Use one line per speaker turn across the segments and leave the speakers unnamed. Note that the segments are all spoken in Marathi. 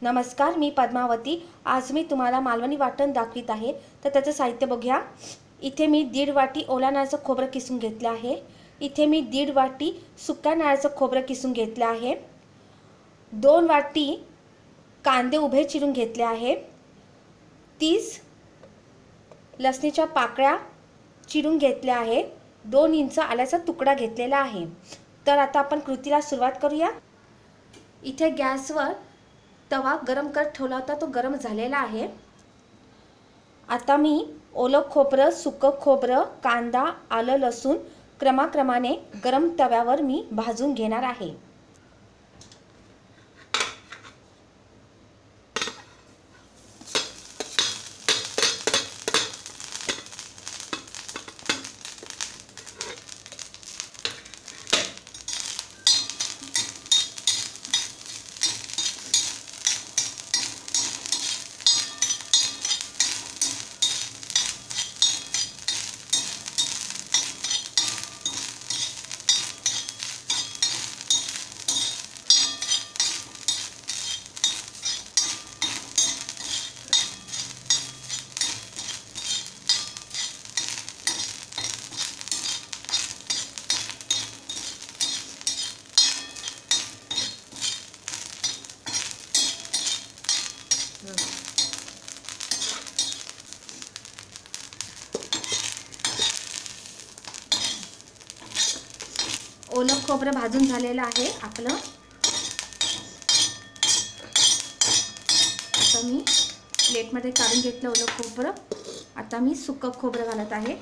नमस्कार, मी पद्मावती। आज मी तुम्हाला मालवणी वाटण दाखवित आहे। तर त्याचं साहित्य बघूया। इथे मी 1.5 वाटी ओल्या नारळाचं खोबरं किसून घेतलं आहे। इथे मी 1.5 वाटी सुक्या नारळाचं खोबरं किसून घेतलं आहे। 2 वाटी कांदे उभे चिरून घेतले आहे। 30 लसणीच्या पाकळ्या चिरून घेतल्या आहे। 2 इंच आल्याचा तुकडा घेतलेला आहे। तर आता आपण कृतीला सुरुवात करूया। इथे गॅसवर तवा गरम करत ठेवला होता, तो गरम झालेला आहे। आता मी ओलं खोबरं, सुकं खोबरं, कांदा, आलं, लसूण क्रमाक्रमाने गरम तव्यावर मी भाजून घेणार आहे। ओलं खोबरं भाजून झालेलं आहे आपलं। आता मी प्लेटमध्ये काढून घेतलं ओलं खोबरं। आता मी सुकं खोबरं घालत आहे।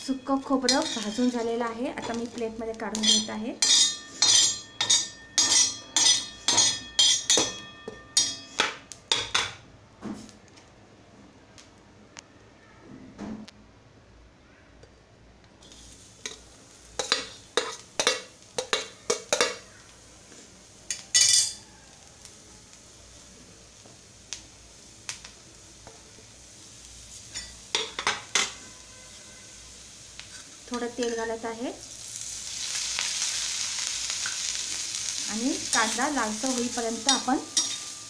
सुकं खोबरं भाजून झालेलं आहे। आता मी प्लेटमध्ये काढून घेत आहे। थोडं तेल घालत आहे आणि कांदा लालसर होईपर्यंत आपण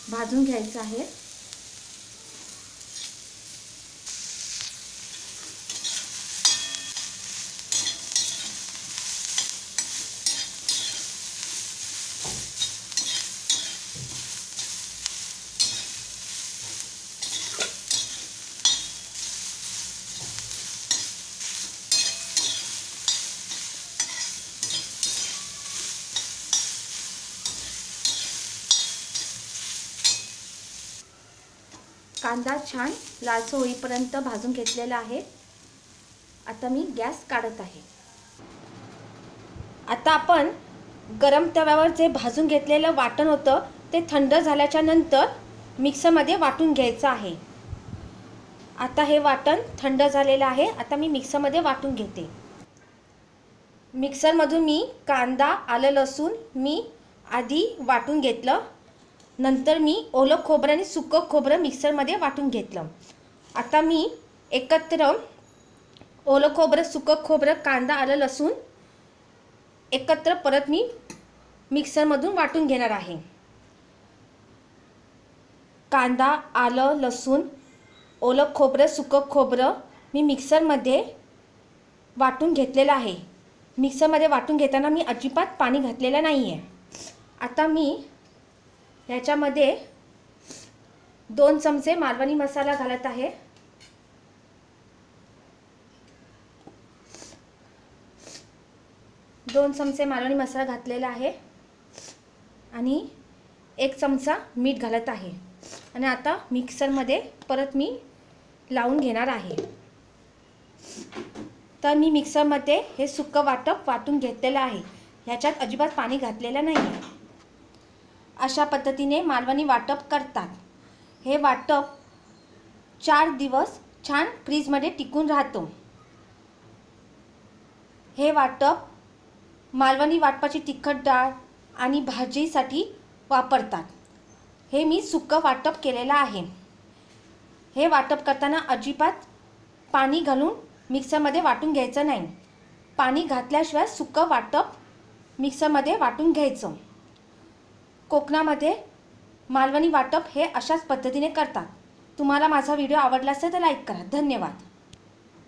भाजून घ्यायचा आहे। कांदा छान लालसर होईपर्यंत भाजून घेतलेला आहे। आता मी गॅस काढत आहे। आता आपण गरम तव्यावर जे भाजून घेतलेलं वाटण होतं ते थंड झाल्याच्या नंतर मिक्सरमध्ये वाटून घ्यायचं आहे। आता हे वाटण थंड झालेलं आहे। आता मी मिक्सरमध्ये वाटून घेते। मिक्सरमधून मी कांदा, आलं, लसूण मी आधी वाटून घेतलं। नंतर मी ओलं खोबरं आणि सुकं खोबरं मिक्सरमध्ये वाटून घेतलं। आता मी एकत्र ओलं खोबरं, सुकं खोबरं, कांदा, आलं, लसूण एकत्र परत मी मिक्सरमधून वाटून घेणार आहे। कांदा, आलं, लसूण, ओलं खोबरं, सुकं खोबरं मी मिक्सरमध्ये वाटून घेतलेलं आहे। मिक्सरमध्ये वाटून घेताना मी अजिबात पाणी घातलेलं नाही आहे। आता मी ह्याच्यामध्ये 2 चमचे मालवणी मसाला घालत आहे। दोन चमचे मालवणी मसाला घातलेला आहे आणि 1 चमचा मीठ घालत आहे। आणि आता मिक्सरमध्ये परत मी लावून घेणार आहे। तर मी मिक्सरमध्ये हे सुक्कं वाटप वाटून घेतलेलं आहे। ह्याच्यात अजिबात पाणी घातलेलं नाही आहे। अशा पद्धतीने मालवणी वाटप करतात। हे वाटप 4 दिवस छान फ्रीजमध्ये टिकून राहतो। हे वाटप मालवणी वाटपाची तिखट डाळ आणि भाजीसाठी वापरतात। हे मी सुकं वाटप केलेलं आहे। हे वाटप करताना अजिबात पाणी घालून मिक्सरमध्ये वाटून घ्यायचं नाही। पाणी घातल्याशिवाय सुकं वाटप मिक्सरमध्ये वाटून घ्यायचं। कोकणामध्ये मालवणी वाटप हे अशाच पद्धतीने करतात। तुम्हाला माझा व्हिडिओ आवडला असेल तर लाईक करा। धन्यवाद।